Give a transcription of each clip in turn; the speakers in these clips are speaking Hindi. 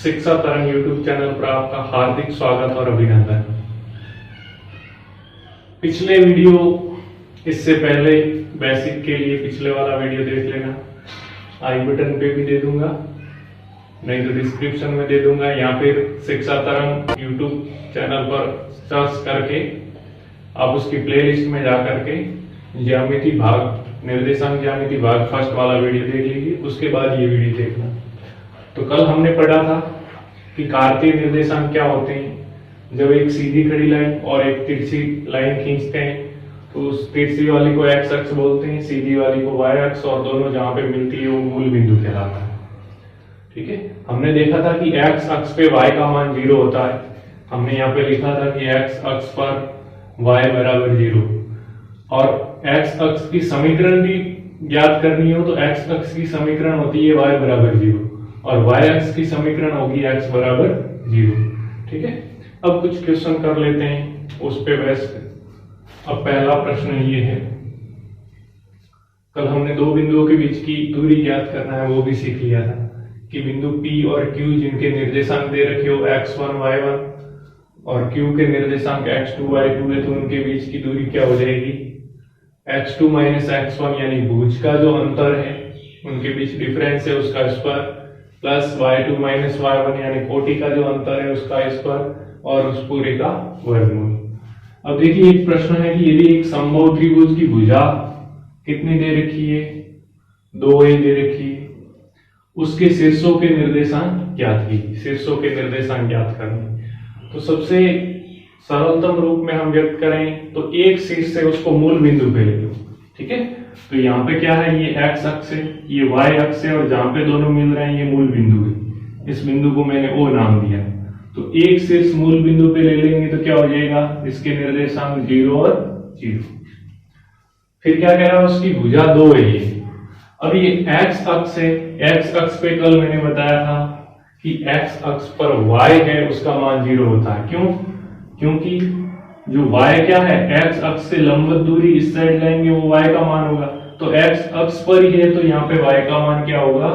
शिक्षा तरंग यूट्यूब चैनल पर आपका हार्दिक स्वागत और अभिनंदन। पिछले वीडियो, इससे पहले बेसिक के लिए पिछले वाला वीडियो देख लेना। आई बटन पे भी दे दूंगा, नहीं तो डिस्क्रिप्शन में दे दूंगा, या फिर शिक्षा तरंग यूट्यूब चैनल पर सर्च करके आप उसकी प्लेलिस्ट में जा करके ज्यामिति भाग, निर्देशांक ज्यामिति भाग फर्स्ट वाला वीडियो देख लीजिए, उसके बाद ये वीडियो देखना। तो कल हमने पढ़ा था कि कार्तीय निर्देशांक क्या होते हैं। जब एक सीधी खड़ी लाइन और एक तिरछी लाइन खींचते हैं तो उस तिरछी वाली को एक्स अक्ष बोलते हैं, सीधी वाली को वाई अक्ष, और दोनों जहां पे मिलती है वो मूल बिंदु कहलाता है। ठीक है, हमने देखा था कि एक्स अक्ष पे वाई का मान 0 होता है। हमने यहाँ पे लिखा था कि एक्स अक्ष पर वाई बराबर 0, और एक्स अक्ष की समीकरण भी ज्ञात करनी हो तो एक्स अक्ष की समीकरण होती है वाई बराबर 0 और वाई अक्ष की समीकरण होगी एक्स बराबर 0। ठीक है, अब कुछ क्वेश्चन कर लेते हैं उस पे बहस। अब पहला प्रश्न ये है, कल हमने दो बिंदुओं के बीच की दूरी ज्ञात करना है वो भी सीख लिया था कि बिंदु P और Q जिनके निर्देशांक दे रखे हो x1 y1 और Q के निर्देशांक x2 y2 है, तो उनके बीच की दूरी क्या हो जाएगी, x2 माइनस x1, यानी भुज का जो अंतर है उनके बीच डिफरेंस है उसका square, plus y2 minus y1 यानी कोटि का जो अंतर है उसका स्क्वायर, और उस पूरे का वर्गमूल। अब देखिए एक प्रश्न है कि यदि एक समबाहु त्रिभुज की भुजा कितनी दे रखी है, 2a दे रखी है, उसके शीर्षों के निर्देशांक ज्ञात कीजिए। शीर्षों के निर्देशांक ज्ञात करने, तो सबसे सरलतम रूप में हम व्यक्त करें तो एक शीर्ष है उसको मूल बिंदु पे ले लो। ठीक है, तो यहाँ पे क्या है, ये x अक्ष है, ये y अक्ष है, और जहां पे दोनों मिल रहे हैं ये मूल बिंदु है। इस बिंदु को मैंने O नाम दिया। तो एक शीर्ष मूल बिंदु पे ले लेंगे तो क्या हो जाएगा, इसके निर्देशांक 0 और 0। फिर क्या कह रहा है, उसकी भुजा 2 है ये। अब ये x अक्ष है, x अक्ष पे कल मैंने बताया था कि x अक्ष पर y है उसका मान 0 होता है। क्यों? क्योंकि जो y क्या है, x अक्ष से लंबवत दूरी इस साइड लेंगे वो y का मान होगा, तो x अक्ष पर ही है तो यहाँ पे y का मान क्या होगा,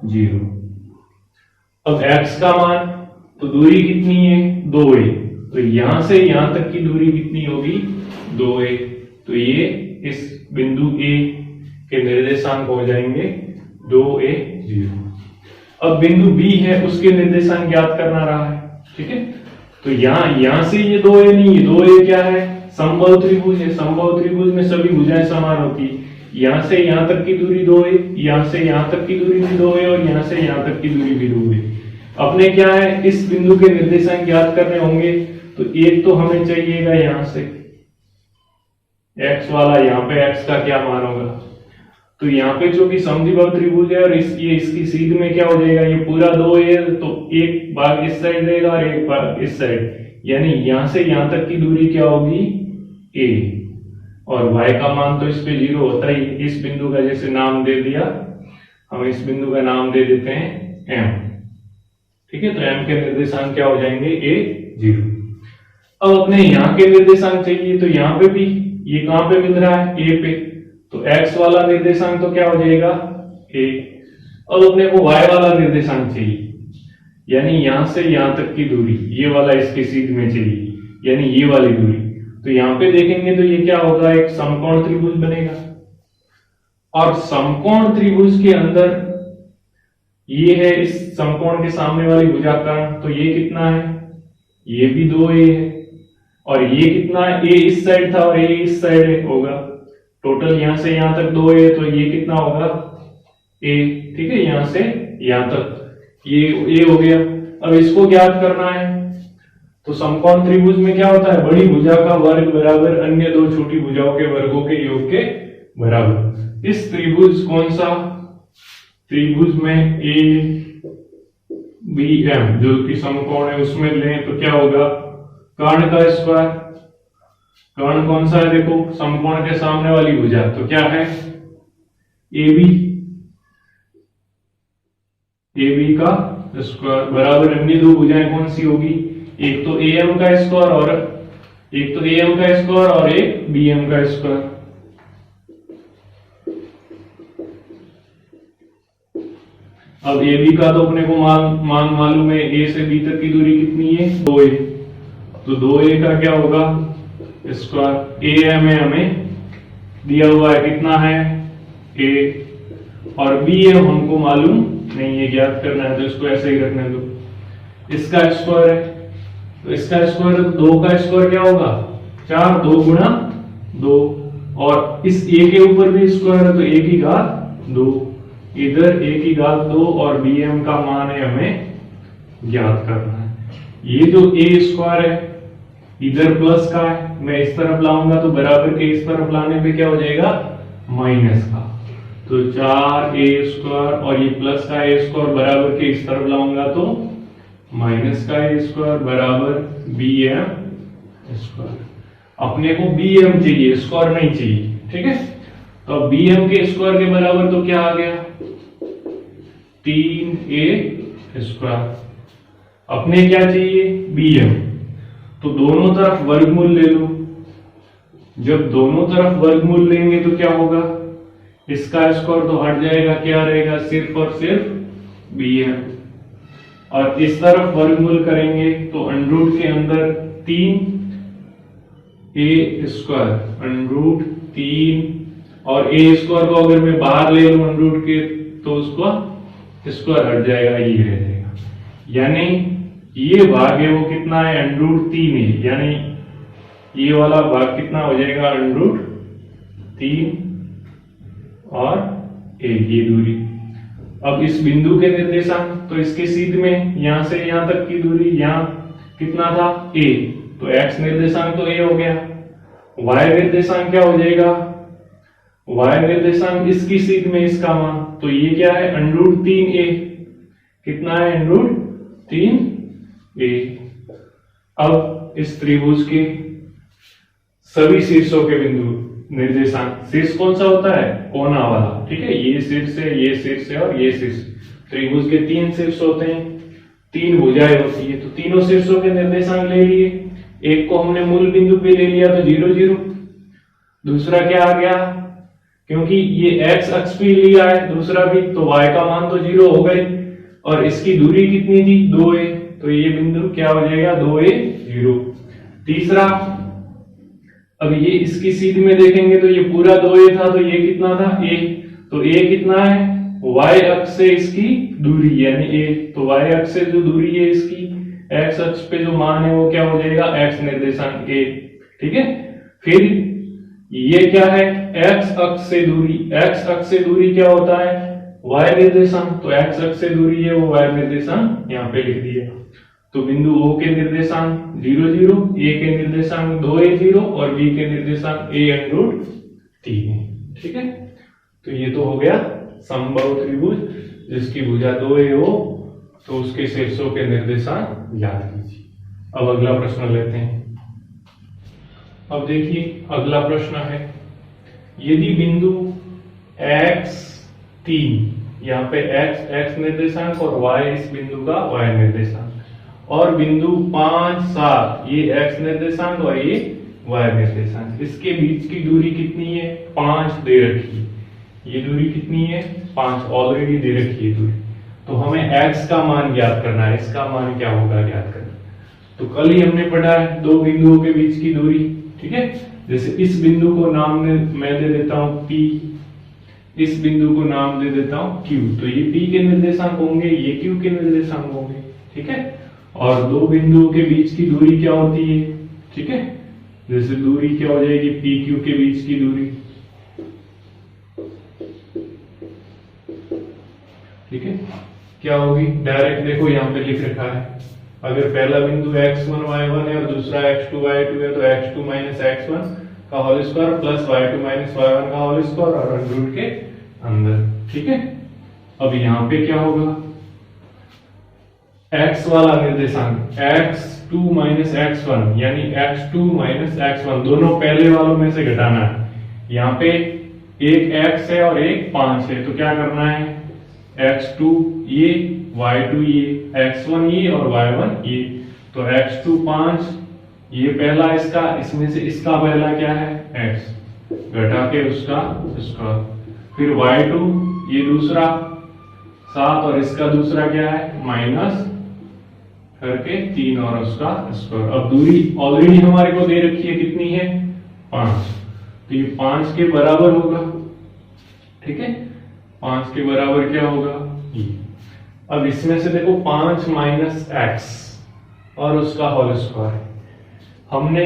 0। अब x का मान, तो दूरी कितनी है, 2a, तो यहां से यहां तक की दूरी कितनी होगी, 2a। तो ये इस बिंदु A के निर्देशांक हो जाएंगे 2a 0। अब बिंदु B है उसके निर्देशांक ज्ञात करना रहा है। ठीक है, तो यहां से ये 2a नहीं है, 2a क्या है, समबाहु त्रिभुज है। समबाहु त्रिभुज में सभी भुजाएं समान होती है। यहां से यहां तक की दूरी 2 है, यहां से यहां तक की दूरी भी 2 है, और यहां से यहां तक की दूरी भी 2 है। अपने क्या है, इस बिंदु के निर्देशांक ज्ञात करने होंगे, तो एक तो हमें चाहिएगा यहां से x वाला, यहाँ पे x का क्या मान होगा, तो यहाँ पे जो कि समद्विबाहु त्रिभुज है और ये इसकी सीध में क्या हो जाएगा, ये पूरा 2 है, तो एक भाग इस साइड रहेगा और एक भाग इस साइड, यानी यहां से यहां तक की दूरी क्या होगी, a, और y का मान तो इस पे 0 होता ही। इस बिंदु का जैसे नाम दे दिया, हम इस बिंदु का नाम दे देते हैं m। ठीक है, तो m के निर्देशांक क्या हो जाएंगे, a 0। अब अपने यहाँ के निर्देशांक चाहिए, तो यहाँ पे भी ये कहां पे मिल रहा है, a पे, तो x वाला निर्देशांक तो क्या हो जाएगा, a। अब अपने को y वाला निर्देशांक चाहिए, यानी यहां से यहां तक की दूरी, ये वाला इसके सीध में चाहिए, यानी ये वाली दूरी। तो यहां पे देखेंगे तो ये क्या होगा, एक समकोण त्रिभुज बनेगा, और समकोण त्रिभुज के अंदर ये है इस समकोण के सामने वाली भुजा का, तो ये कितना है, ये भी 2a है, और ये कितना है, a इस साइड था और a इस साइड होगा, टोटल यहां से यहां तक 2 है, तो ये कितना होगा, a। ठीक है, यहां से यहां तक ये a हो गया। अब इसको ज्ञात करना है, तो समकोण त्रिभुज में क्या होता है, बड़ी भुजा का वर्ग बराबर अन्य दो छोटी भुजाओं के वर्गों के योग के बराबर। इस त्रिभुज कौन सा, त्रिभुज में ए बी एम जो कि समकोण है उसमें लें तो क्या होगा, कर्ण का स्क्वायर। कर्ण कौन सा है, देखो समकोण के सामने वाली भुजा, तो क्या है, ए बी का स्क्वायर बराबर अन्य दो भुजाएं कौन सी होगी, एक तो ए एम का स्क्वायर और एक बी एम का स्क्वायर। अब ए बी का तो अपने को मान मालूम है, ए से बी तक की दूरी कितनी है 2a, तो 2a का क्या होगा स्क्वायर, ए हमें दिया हुआ है कितना है a, और बी हमको मालूम नहीं है, ज्ञात करना है, तो इसको ऐसे ही रखने दो। इसका स्क्वायर है तो इसका स्क्वायर, 2 का स्क्वायर क्या होगा 4, 2 गुणा 2, और इस a के ऊपर भी स्क्वायर है तो a की घात 2, इधर a की घात 2 और bm का मान है हमें ज्ञात करना है। ये जो a स्क्वायर है इधर प्लस का है, मैं इस तरफ लाऊंगा तो बराबर के इस तरफ लाने पे क्या हो जाएगा माइनस का, तो 4a स्क्वायर, और ये प्लस का a स्क्वायर बराबर के इस तरफ लाऊंगा तो माइनस का a स्क्वायर बराबर bm स्क्वायर। अपने को bm चाहिए, स्क्वायर नहीं चाहिए, ठीक है। तो अब bm के स्क्वायर के बराबर तो क्या आ गया 3a स्क्वायर। अपने क्या चाहिए bm, तो दोनों तरफ वर्गमूल ले लो। जब दोनों तरफ वर्गमूल लेंगे तो क्या होगा, इसका स्क्वायर तो हट जाएगा, क्या रहेगा सिर्फ और सिर्फ bm, और इस तरफ वर्गमूल करेंगे तो अंडरूट के अंदर 3a स्क्वायर, अंडरूट 3, और a स्क्वायर को अगर मैं बाहर ले लूं अंडरूट के तो उसको स्क्वायर हट जाएगा, ये रह जाएगा, यानी ये भाग है वो कितना है अंडरूट 3 है, यानी ये वाला भाग कितना हो जाएगा अंडरूट 3 और 1 ये दूरी। अब इस बिंदु के निर्देशांक, तो इसके सीध में यहां से यहां तक की दूरी, यहां कितना था a, तो x निर्देशांक तो a हो गया, y निर्देशांक क्या हो जाएगा, y निर्देशांक इसकी सीध में इसका मान, तो ये क्या है अंडरूट 3a, कितना है अंडरूट 3a। अब इस त्रिभुज के सभी शीर्षों के बिंदु निर्देशांक, शीर्ष कौन सा होता है कोना वाला, ठीक है, ये शीर्ष है, ये शीर्ष है और ये शीर्ष। त्रिभुज के 3 शीर्ष होते हैं, 3 भुजाएं होती है, तो तीनों शीर्षों के निर्देशांक ले लिए। एक को हमने मूल बिंदु पे ले लिया तो 0 0, दूसरा क्या आ गया, क्योंकि ये x अक्ष पे लिया है दूसरा भी, तो y का मान तो 0 हो गई, और इसकी दूरी कितनी थी 2a, तो ये बिंदु क्या हो जाएगा 2a 0। तीसरा, अब ये इसकी सीध में देखेंगे तो ये पूरा 2a था, तो ये कितना था a, तो a कितना है y अक्ष से इसकी दूरी यानी a, तो y अक्ष से जो दूरी है इसकी, x अक्ष पे जो मान है वो क्या हो जाएगा x निर्देशांक a, ठीक है। फिर ये क्या है x अक्ष से दूरी, x अक्ष से दूरी क्या होता है y निर्देशांक, तो x अक्ष से दूरी है वो y निर्देशांक यहाँ पे लिख दिया। तो बिंदु O के निर्देशांक 0 0, A के निर्देशांक 2a 0 और B के निर्देशांक a अंडरूट 3 है, ठीक है। तो ये तो हो गया समबाहु त्रिभुज जिसकी भुजा 2a हो, तो उसके शीर्षों के निर्देशांक याद कीजिए। अब अगला प्रश्न लेते हैं। अब देखिए अगला प्रश्न है, यदि बिंदु x3, यहाँ पे x निर्देशांक और y इस बिंदु का y निर्देशांक, और बिंदु 5 7 ये x निर्देशांक और ये y निर्देशांक, इसके बीच की दूरी कितनी है 5 दे रखी है। ये दूरी कितनी है 5 ऑलरेडी दे रखी है दूरी, तो हमें x का मान ज्ञात करना है, इसका मान क्या होगा ज्ञात करना। तो कल ही हमने पढ़ा है दो बिंदुओं के बीच की दूरी, ठीक है। जैसे इस बिंदु को नाम मैं दे देता हूं P, इस बिंदु को नाम दे देता हूं Q, तो ये P के निर्देशांक होंगे, ये Q के निर्देशांक होंगे, ठीक है। और दो बिंदुओं के बीच की दूरी क्या होती है, ठीक है, जैसे दूरी क्या हो जाएगी PQ के बीच की दूरी, ठीक है, क्या होगी डायरेक्ट देखो यहाँ पे लिख रखा है, अगर पहला बिंदु x1 y1 है और दूसरा x2 y2 है तो x2 माइनस x1 का whole square plus y2 minus y1 का होल स्क्वायर और अंडररूट के अंदर, ठीक है। अब यहाँ पे क्या होगा, x वाला निर्देशांक x2 माइनस x1 यानी x2 माइनस x1 दोनों पहले वालों में से घटाना है। यहाँ पे एक x है और एक 5 है, तो क्या करना है x2 ये y2 ये x1 ये और y1 ये, तो x2 5 ये पहला इसका, इसमें से इसका पहला क्या है x घटा के उसका स्क्वायर, फिर y2 ये दूसरा 7 और इसका दूसरा क्या है माइनस करके 3 और उसका स्क्वायर। अब दूरी ऑलरेडी हमारे को दे रखी है, कितनी है 5, तो ये 5 के बराबर होगा। ठीक है, 5 के बराबर क्या होगा ये। अब इसमें से देखो 5 माइनस एक्स और उसका होल स्क्वायर। हमने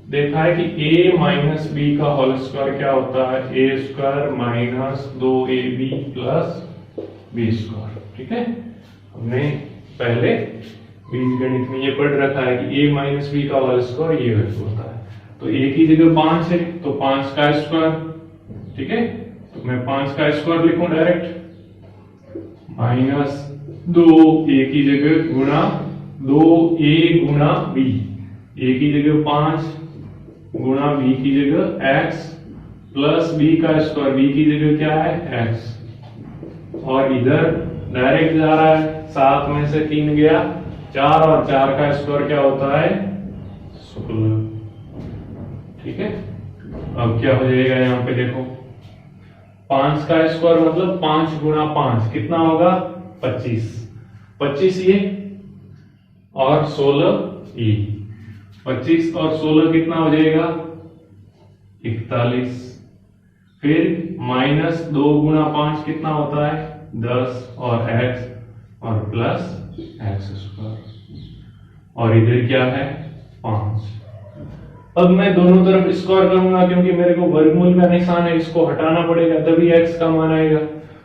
देखा है कि a माइनस बी का होल स्क्वायर क्या होता है, A square minus 2ab plus B square. ठीक है, हमने पहले बीजगणित में ये पढ़ रखा है कि a माइनस बी का होल स्क्वायर ये होता है। तो a की जगह 5 है तो 5 का स्क्वायर। ठीक है, तो मैं 5 का स्क्वायर लिखूं डायरेक्ट, माइनस 2a की जगह गुणा 2a गुणा b, a की जगह 5 गुणा b की जगह x प्लस b का स्क्वायर, b की जगह क्या है x, और इधर डायरेक्ट जा रहा है 7 में से 3 गया 4 और 4 का स्क्वायर क्या होता है 16। ठीक है, अब क्या हो जाएगा यहाँ पे देखो 5 का स्क्वायर मतलब 5 गुणा 5 कितना होगा 25, 25 ये और 16 ये, 25 और 16 कितना हो जाएगा 41। फिर माइनस 2 गुणा 5 कितना होता है 10 और x और प्लस एक्स स्क्वायर, और इधर क्या है 5। अब मैं दोनों तरफ स्क्वायर करूंगा क्योंकि मेरे को वर्गमूल का निशान है, इसको हटाना पड़ेगा तभी x का मान आएगा।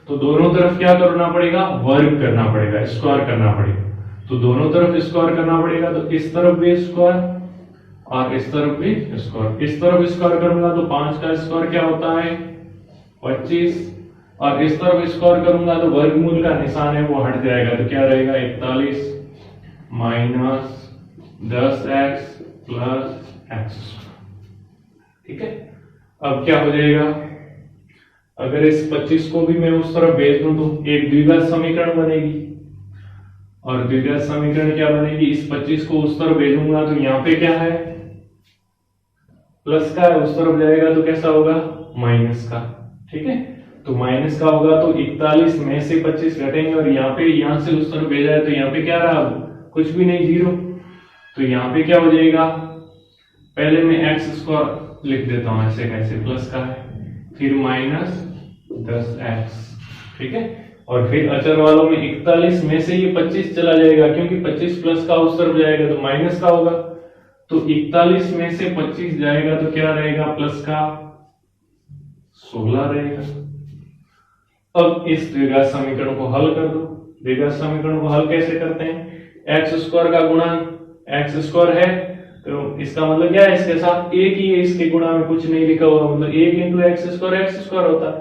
तो दोनों तरफ क्या करना पड़ेगा वर्ग करना पड़ेगा, स्क्वायर करना पड़ेगा। तो दोनों तरफ स्क्वायर करना पड़ेगा, तो इस तरफ भी स्क्वायर और इस तरफ भी स्क्वायर। इस तरफ स्क्वायर करूंगा तो 5 का स्क्वायर क्या होता है 25, और इस तरफ स्क्वायर करूंगा तो वर्गमूल का निशान है वो हट जाएगा, तो क्या रहेगा 41 माइनस 10x प्लस एक्स। ठीक है, अब क्या हो जाएगा, अगर इस 25 को भी मैं उस तरफ भेज दूं तो एक द्विघात समीकरण बनेगी, और द्विघात समीकरण क्या बनेगी, इस 25 को उस तरफ भेजूंगा तो यहाँ पे क्या है प्लस का है, उस तरफ जाएगा तो कैसा होगा माइनस का। ठीक है, तो माइनस का होगा तो 41 में से 25 घटेंगे, और यहाँ पे यहाँ से उस तरफ भेजा है तो यहाँ पे क्या रहा कुछ भी नहीं 0, तो यहाँ पे क्या हो जाएगा, पहले मैं एक्स स्क्वायर लिख देता हूं ऐसे कैसे, प्लस का है, फिर माइनस 10x। ठीक है, और फिर अचर वालों में 41 में से ये 25 चला जाएगा क्योंकि 25 प्लस का उस तरफ जाएगा तो माइनस का होगा, तो 41 में से 25 जाएगा तो क्या रहेगा प्लस का 16 रहेगा। अब इस द्विघात समीकरण को हल कर दो। द्विघात समीकरण को हल कैसे करते हैं, एक्स स्क्वायर का गुणांक एक्स स्क्वायर है तो इसका मतलब क्या है इसके साथ एक ही है, इसके गुणा में कुछ नहीं लिखा हुआ, मतलब 1 इंटू एक्स स्क्वायर होता है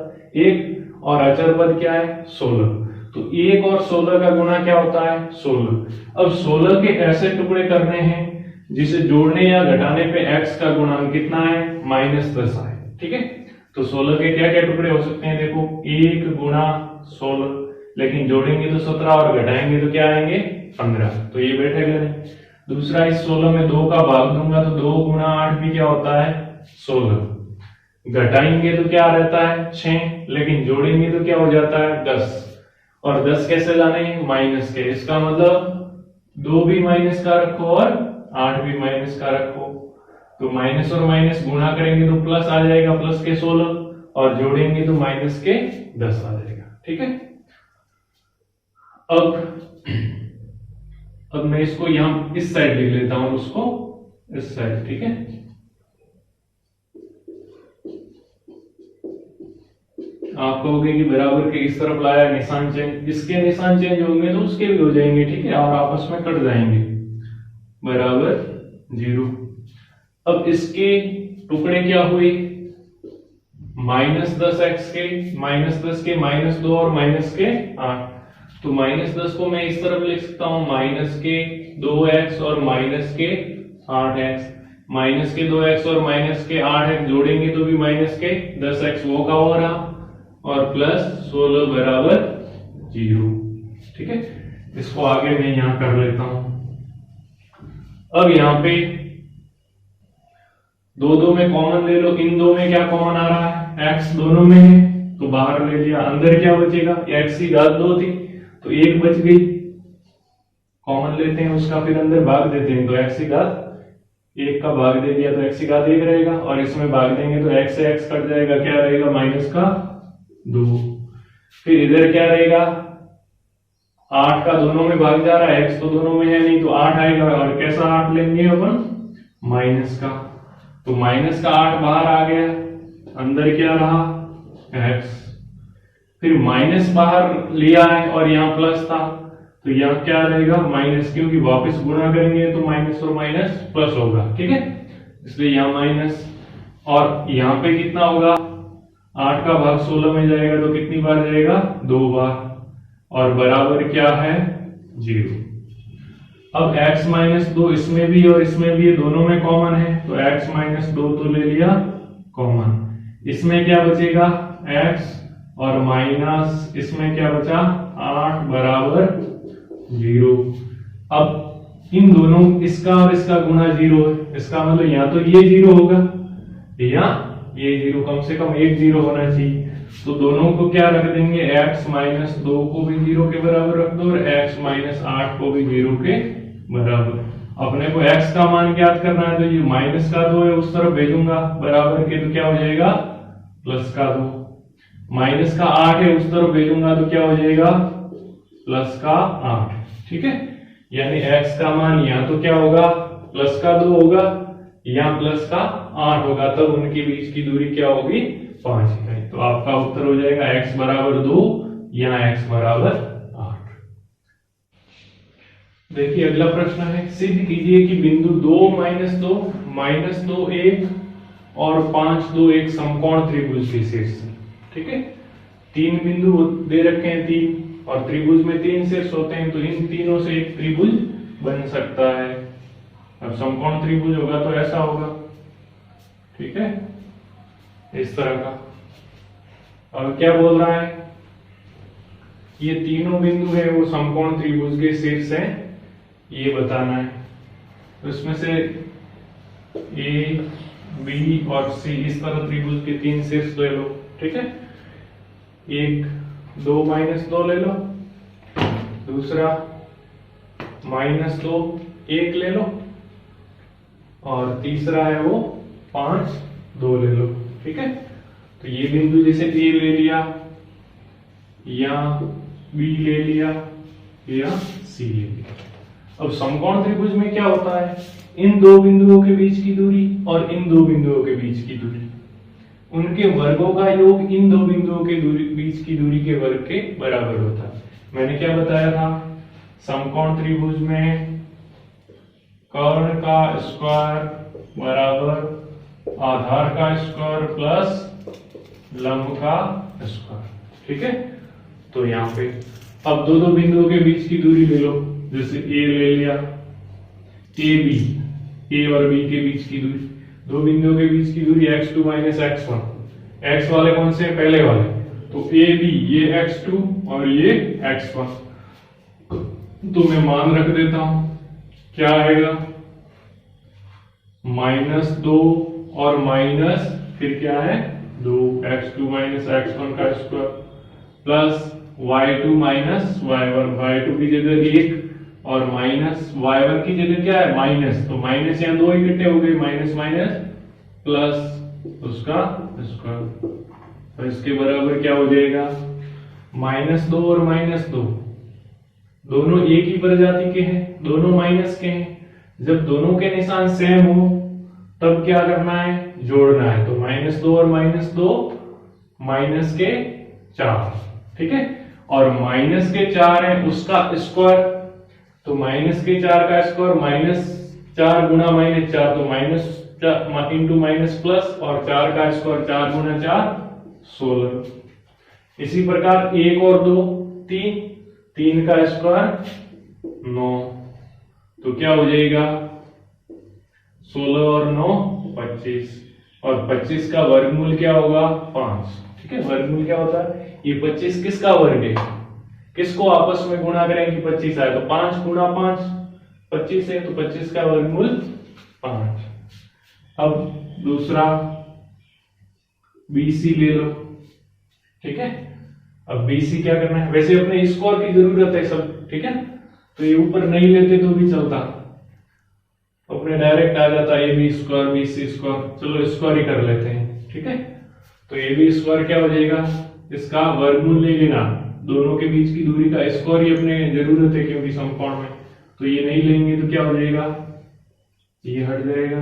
1, और अचर पद क्या है 16, तो 1 और 16 का गुणा क्या होता है 16। अब 16 के ऐसे टुकड़े करने हैं जिसे जोड़ने या घटाने पे x का गुणांक कितना है -10 आए। ठीक है, तो 16 के क्या क्या टुकड़े हो सकते हैं, देखो 1 गुणा 16, लेकिन जोड़ेंगे तो 17 और घटाएंगे तो क्या आएंगे 15, तो ये बैठेगा नहीं। दूसरा, इस 16 में 2 का भाग दूंगा तो 2 गुणा 8 भी क्या होता है 16, घटाएंगे तो क्या रहता है 6, लेकिन जोड़ेंगे तो क्या हो जाता है 10, और 10 कैसे लाने हैं माइनस के, इसका मतलब 2 भी माइनस का रखो और 8 भी माइनस का रखो, तो माइनस और माइनस गुणा करेंगे तो प्लस आ जाएगा, प्लस के 16, और जोड़ेंगे तो माइनस के 10 आ जाएगा। ठीक है, अब मैं इसको यहां इस साइड लिख लेता हूं, उसको इस साइड। ठीक है, आप कहोगे कि बराबर के इस तरफ लाया निशान चेंज, इसके निशान चेंज होंगे तो उसके भी हो जाएंगे। ठीक है, और आपस में कट जाएंगे, बराबर 0। अब इसके टुकड़े क्या हुए -10x के, -10 के -2 और माइनस के 8, तो -10 को मैं इस तरफ लिख सकता हूं माइनस के 2x और माइनस के 8x, माइनस के 2x और माइनस के 8x जोड़ेंगे तो भी माइनस के 10x वो का हो रहा, और प्लस 16 बराबर 0। ठीक है, इसको आगे मैं यहां कर लेता हूं। अब यहां पे 2 में कॉमन ले लो, इन दो में क्या कॉमन आ रहा है x दोनों में है, तो बाहर ले लिया, अंदर क्या बचेगा, x की घात 2 थी तो 1 बच गई, कॉमन लेते हैं उसका, फिर अंदर भाग देते हैं तो x की घात 1 का भाग दे दिया तो x की घात 1 रहेगा, और इसमें भाग देंगे तो x से x कट जाएगा, क्या रहेगा माइनस का 2। फिर इधर क्या रहेगा, 8 का दोनों में भाग जा रहा है, x तो दोनों में है नहीं तो 8 आएगा, और कैसा 8 लेंगे अपन, माइनस का, तो माइनस का 8 बाहर आ गया, अंदर क्या रहा x, फिर माइनस बाहर लिया है और यहाँ प्लस था तो यहाँ क्या रहेगा माइनस, क्योंकि वापस गुणा करेंगे तो माइनस और माइनस प्लस होगा, ठीक है, इसलिए यहाँ माइनस, और यहाँ पे कितना होगा, 8 का भाग 16 में जाएगा तो कितनी बार जाएगा, 2 बार, और बराबर क्या है 0। अब x माइनस 2 इसमें भी और इसमें भी, दोनों में कॉमन है तो x माइनस 2 तो ले लिया कॉमन, इसमें क्या बचेगा x, और माइनस इसमें क्या बचा 8 बराबर 0। अब इन दोनों, इसका और इसका गुणा 0 है, इसका मतलब या तो ये 0 होगा या ये 0, कम से कम एक 0 होना चाहिए, तो दोनों को क्या रख देंगे, x माइनस 2 को भी 0 के बराबर रख दो और x माइनस 8 को भी 0 के बराबर। अपने को x का मान ज्ञात करना है तो ये माइनस का 2 है उस तरफ भेजूंगा बराबर के, तो क्या हो जाएगा प्लस का 2, माइनस का 8 है उस तरफ भेजूंगा तो क्या हो जाएगा प्लस का 8, ठीक है, यानी x का मान यहाँ तो क्या होगा प्लस का 2 होगा, यहाँ प्लस का 8 होगा, तब उनके बीच की दूरी क्या होगी 5 इकाई, तो आपका उत्तर हो जाएगा x बराबर 2, यहाँ x बराबर 8। देखिए अगला प्रश्न है, सिद्ध कीजिए कि बिंदु 2 माइनस 2 1 और 5 2 एक समकोण त्रिभुज के शीर्ष है, ठीक है, 3 बिंदु दे रखे हैं 3, और त्रिभुज में 3 शीर्ष होते हैं तो इन तीनों से एक त्रिभुज बन सकता है। अब समकोण त्रिभुज होगा तो ऐसा होगा, ठीक है, इस तरह का। और क्या बोल रहा है, ये तीनों बिंदु है वो समकोण त्रिभुज के शीर्ष हैं, ये बताना है, तो इसमें से ए बी और सी इस तरह त्रिभुज के 3 शीर्ष ले लो, ठीक है, 1 2 माइनस 2 ले लो, दूसरा माइनस 2 1 ले लो, और तीसरा है वो 5 2 ले लो, ठीक है, तो ये बिंदु जैसे ए ले लिया या बी ले लिया या सी ले लिया। अब समकोण त्रिभुज में क्या होता है, इन दो बिंदुओं के बीच की दूरी और इन दो बिंदुओं के बीच की दूरी, उनके वर्गों का योग इन दो बिंदुओं के बीच की दूरी के वर्ग के बराबर होता है। मैंने क्या बताया था, समकोण त्रिभुज में कर्ण का स्क्वायर बराबर आधार का स्क्वायर प्लस लंब का स्क्वायर, ठीक है, तो यहाँ पे अब दो बिंदुओं के बीच की दूरी ले लो, जैसे ए ले लिया, ए बी, ए और बी के बीच की दूरी, दो बिंदुओं के बीच की दूरी x2 माइनस x1, x वाले कौन से पहले वाले, तो ए बी ये x2 और ये x1, तो मैं मान रख देता हूं, क्या आएगा -2 और माइनस फिर क्या है 2, x2 माइनस x1 का square plus y2 minus y1, y2 की जगह 1 और माइनस y1 की जगह क्या है माइनस, तो माइनस यहाँ 2 इकट्ठे हो गए, माइनस माइनस प्लस उसका स्क्वायर, तो इसके बराबर क्या हो जाएगा -2 और -2 दोनों एक ही प्रजाति के हैं, दोनों माइनस के हैं, जब दोनों के निशान सेम हो तब क्या करना है जोड़ना है, तो -2 और -2 माइनस के 4, ठीक है, और माइनस के 4 है उसका स्क्वायर, तो माइनस के 4 का स्क्वायर -4 गुना -4, तो माइनस इंटू माइनस प्लस, और 4 का स्क्वायर 4 गुना 4 16। इसी प्रकार 1 और 2 3, 3 का स्क्वायर 9, तो क्या हो जाएगा 16 और 9 25, और 25 का वर्गमूल क्या होगा 5, ठीक है, वर्गमूल क्या होता है, ये 25 किसका वर्ग है, किसको आपस में गुणा करें कि 25 आए, तो 5 गुना 5 25 है, तो 25 का वर्गमूल 5। अब दूसरा BC ले लो, ठीक है। अब BC क्या करना है, वैसे अपने स्क्वायर की जरूरत है सब, ठीक है, तो ये ऊपर नहीं लेते तो भी चलता, अपने डायरेक्ट आ जाता AB स्क्वायर BC स्क्वायर, चलो स्क्वायर ही कर लेते हैं, ठीक है। तो AB स्क्वायर क्या हो जाएगा, इसका वर्गमूल ले लेना, दोनों के बीच की दूरी का स्क्वायर ही अपने जरूरत है क्योंकि समकोण में, तो ये नहीं लेंगे तो क्या हो जाएगा, ये हट जाएगा,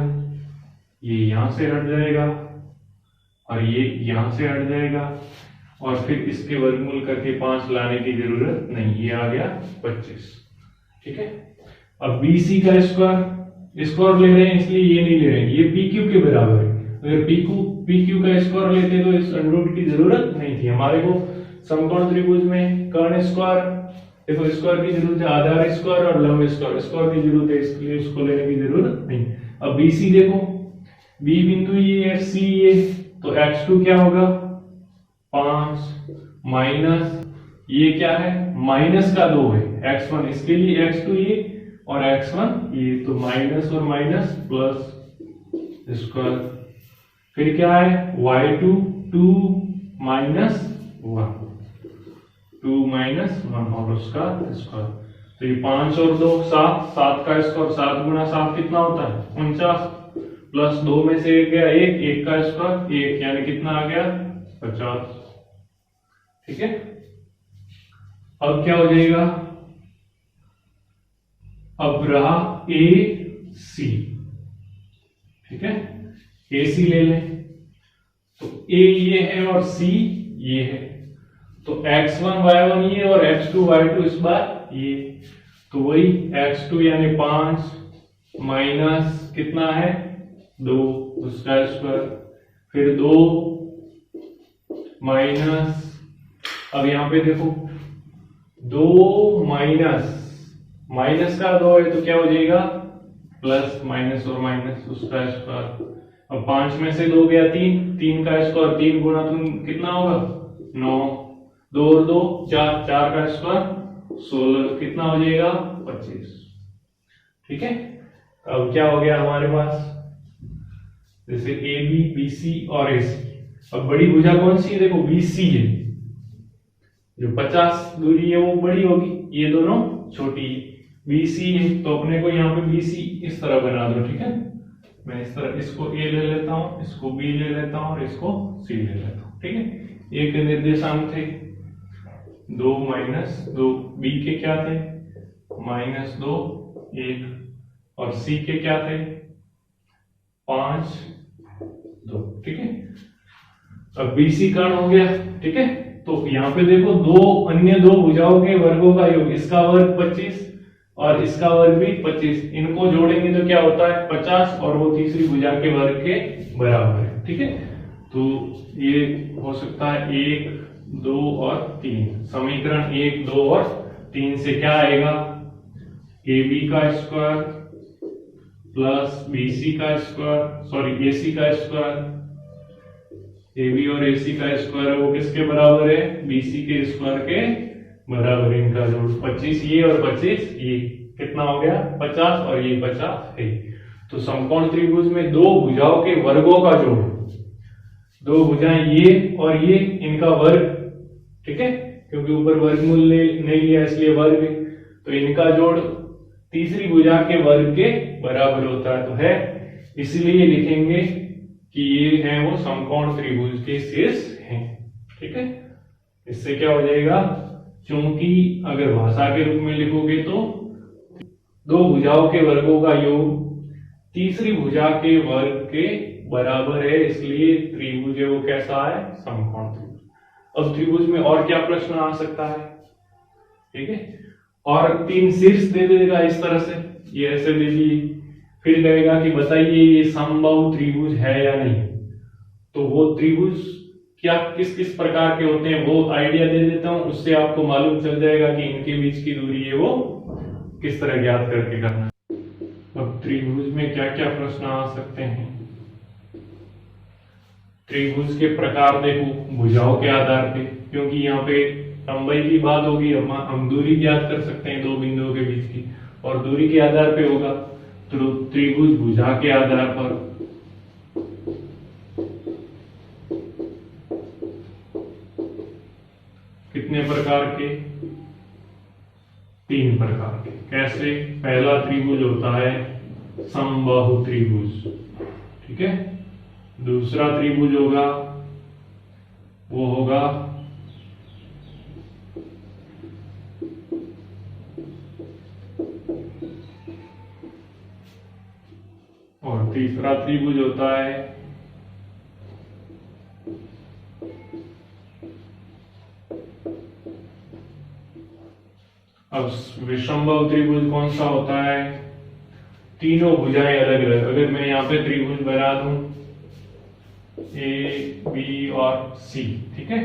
ये यहां से हट जाएगा और ये यहां से हट जाएगा, और फिर इसके वर्गमूल करके 5 लाने की जरूरत नहीं, ये आ गया 25, ठीक है। अब BC का स्क्वायर ले रहे हैं इसलिए ये नहीं ले रहे हैं, ये PQ के बराबर है, अगर PQ का स्क्वायर लेते तो इस अंडर की जरूरत नहीं थी हमारे को। समकोण त्रिभुज में कर्ण स्क्वायर, देखो स्क्वायर की जरूरत है, आधार स्क्वायर और लंब स्क्वायर की जरूरत है, इसलिए उसको लेने की जरूरत नहीं। अब BC देखो, B बिंदु ये है, C ये, तो x2 क्या होगा 5 माइनस ये क्या है माइनस का 2 है x1, इसके लिए x2 ये और x1 ये, तो माइनस और माइनस प्लस स्क्वायर, फिर क्या है y2 2 माइनस 1, 2 माइनस 1 और उसका स्क्वायर, तो ये 5 और 2 7, 7 का स्क्वायर 7 गुना 7 कितना होता है 49, प्लस 2 में से 1 गया 1, 1 का स्क्वायर 1, यानी कितना आ गया 50, ठीक है। अब क्या हो जाएगा, अब रहा AC, ठीक है, AC ले लें, तो A ये है और C ये है, तो x1 y1 ये और x2 y2 इस बार ये, तो वही x2 यानी 5 माइनस कितना है 2 उसका स्क्वायर, फिर 2 माइनस, अब यहां पे देखो 2 माइनस का 2 है तो क्या हो जाएगा प्लस, माइनस और माइनस उसका स्क्वायर, अब 5 में से 2 गया 3, 3 का स्क्वायर 3 गुना 3 कितना होगा 9, 2 और 2 4, 4 का स्क्वायर 16, कितना हो जाएगा 25, ठीक है। अब क्या हो गया हमारे पास, जैसे AB BC और AC, अब बड़ी भुजा कौन सी है, देखो BC है, जो 50 दूरी है वो बड़ी होगी, ये दोनों छोटी, BC है, तो अपने को यहाँ पे BC इस तरह बना दो, ठीक है, मैं इस तरह इसको A ले लेता हूँ, इसको B ले लेता हूँ और इसको C ले लेता हूँ, ठीक है। A के निर्देशांक थे 2 माइनस 2, B के क्या थे -2 1, और C के क्या थे 5 2, ठीक है। अब BC कर्ण हो गया, ठीक है, तो यहाँ पे देखो अन्य दो भुजाओं के वर्गों का योग, इसका वर्ग 25 और इसका वर्ग भी 25, इनको जोड़ेंगे तो क्या होता है 50, और वो तीसरी भुजा के वर्ग के बराबर है, ठीक है। तो ये हो सकता है 1 2 और 3, समीकरण 1 2 और 3 से क्या आएगा, AB का स्क्वायर प्लस BC का स्क्वायर, सॉरी AC का स्क्वायर, AB और AC का स्क्वायर है वो किसके बराबर है, BC के स्क्वायर के बराबर, इनका जोड़ 25 ये और 25 ये, कितना हो गया 50, और ये 50 है। तो समकोण त्रिभुज में दो भुजाओं के वर्गों का जोड़, दो भुजाएं ये और ये, इनका वर्ग, ठीक है, क्योंकि ऊपर वर्गमूल नहीं लिया इसलिए वर्ग, तो इनका जोड़ तीसरी भुजा के वर्ग के बराबर होता है, तो है, इसलिए लिखेंगे कि ये हैं वो समकोण त्रिभुज के शीर्ष हैं, ठीक है। इससे क्या हो जाएगा, क्योंकि अगर भाषा के रूप में लिखोगे तो दो भुजाओं के वर्गों का योग तीसरी भुजा के वर्ग के बराबर है, इसलिए त्रिभुज है वो कैसा है, समकोण त्रिभुज। अब त्रिभुज में और क्या प्रश्न आ सकता है, ठीक है, और 3 शीर्ष दे देगा इस तरह से, ये ऐसे दे दिए, फिर कहेगा कि बताइए ये समबाहु त्रिभुज है या नहीं, तो वो त्रिभुज क्या किस किस प्रकार के होते हैं वो आइडिया दे देता हूं, उससे आपको मालूम चल जाएगा कि इनके बीच की दूरी है वो किस तरह ज्ञात करके करना है। अब त्रिभुज में क्या क्या प्रश्न आ सकते हैं, त्रिभुज के प्रकार देखो भुजाओं के आधार पे, क्योंकि यहाँ पे लंबाई की बात होगी, हम दूरी ज्ञात कर सकते हैं दो बिंदुओं के बीच की, और दूरी के आधार पे होगा, तो त्रिभुज भुजा के आधार पर, कितने प्रकार के? 3 प्रकार के। कैसे? पहला त्रिभुज होता है समबाहु त्रिभुज, ठीक है। दूसरा त्रिभुज होगा वो होगा और तीसरा त्रिभुज होता है अब विषमबाहु त्रिभुज कौन सा होता है? तीनों भुजाएं अलग अलग। अगर मैं यहाँ पे त्रिभुज बना दूं ए बी और सी, ठीक है,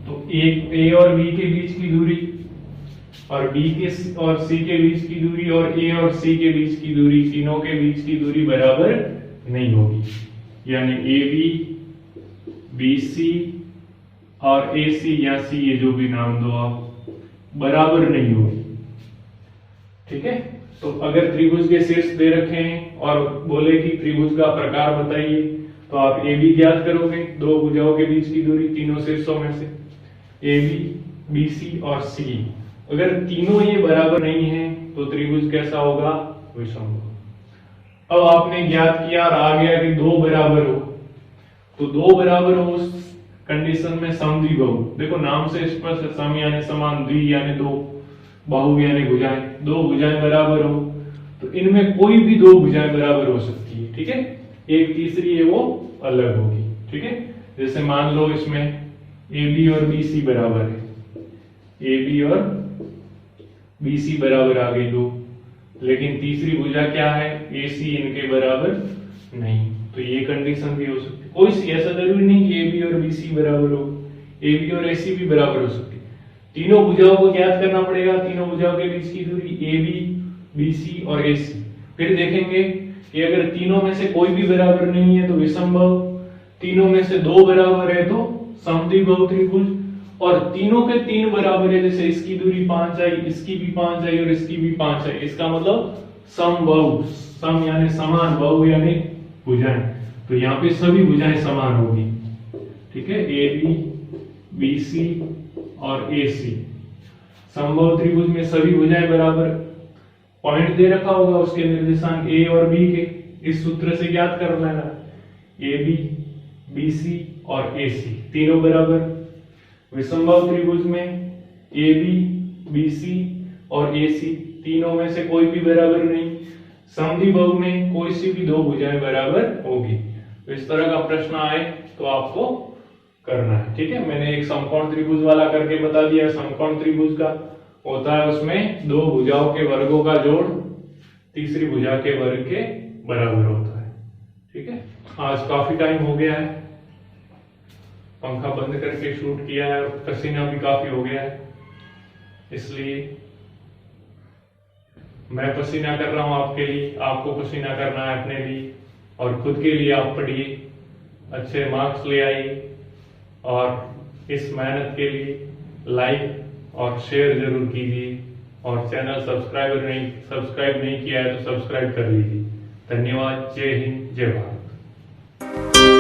तो एक ए और बी के बीच की दूरी और बी के और सी के बीच की दूरी और ए और सी के बीच की दूरी, तीनों के बीच की दूरी बराबर नहीं होगी। यानी ए बी सी और ए सी या सी, ये जो भी नाम दो आप, बराबर नहीं होगी, ठीक है। तो अगर त्रिभुज के शीर्ष दे रखे हैं और बोले कि त्रिभुज का प्रकार बताइए, तो आप ए बी ज्ञात करोगे, दो भुजाओं के बीच की दूरी तीनों शीर्षों में से, ए बी सी और सी। अगर तीनों ये बराबर नहीं है तो त्रिभुज कैसा होगा? विषम। अब आपने ज्ञात किया और आ गया कि दो बराबर हो, तो दो बराबर हो उस कंडीशन में समद्विबाहु। देखो नाम से स्पष्ट, सम यानी समान, द्वि यानी दो, बाहु यानी भुजाएं। दो भुजाएं बराबर हो तो इनमें कोई भी दो भुजाएं बराबर हो सकती है, ठीक है। एक तीसरी है वो अलग होगी, ठीक है। जैसे मान लो इसमें ए बी और बी सी बराबर है, ए बी और बी सी बराबर आ गई दो, लेकिन तीसरी भुजा क्या है? ए सी इनके बराबर नहीं, तो ये कंडीशन भी हो सकती है। कोई सी, ऐसा जरूरी नहीं कि ए बी और बी सी बराबर हो, ए बी और ए सी भी बराबर हो सकती है। तीनों भुजाओं को ज्ञात करना पड़ेगा, तीनों भुजाओं के बीच की दूरी ए बी, बी सी और ए सी। फिर देखेंगे कि अगर तीनों में से कोई भी बराबर नहीं है तो विषमबाहु, तीनों में से दो बराबर है तो समद्विबाहु त्रिभुज, और तीनों के तीन बराबर है, जैसे इसकी दूरी 5 आई, इसकी भी 5 आई और इसकी भी 5 आई, इसका मतलब समबाहु। सम यानी समान, बाहु यानी भुजाएं, तो यहाँ पे सभी भुजाएं समान होगी, ठीक है। ए बी, बी सी और ए सी। समबाहु त्रिभुज में सभी भुजाएं बराबर। पॉइंट दे रखा होगा उसके निर्देशांक ए और बी के, इस सूत्र से ज्ञात कर लेना। ए बी, बी सी और ए सी तीनों बराबर। विषमबाहु त्रिभुज में ए बी, बी सी और ए सी तीनों में से कोई भी बराबर नहीं। समद्विबाहु में कोई सी भी दो भुजाएं बराबर होगी। तो इस तरह का प्रश्न आए तो आपको करना है, ठीक है। मैंने एक समकोण त्रिभुज वाला करके बता दिया। समकोण त्रिभुज का होता है उसमें दो भुजाओं के वर्गों का जोड़ तीसरी भुजा के वर्ग के बराबर होता है, ठीक है। आज काफी टाइम हो गया है, पंखा बंद करके शूट किया है और पसीना भी काफी हो गया है, इसलिए मैं पसीना कर रहा हूं आपके लिए, आपको पसीना करना है अपने लिए, और खुद के लिए आप पढ़िए, अच्छे मार्क्स ले आइए, और इस मेहनत के लिए लाइक और शेयर जरूर कीजिए, और चैनल सब्सक्राइब नहीं किया है तो सब्सक्राइब कर लीजिए। धन्यवाद। जय हिंद, जय भारत।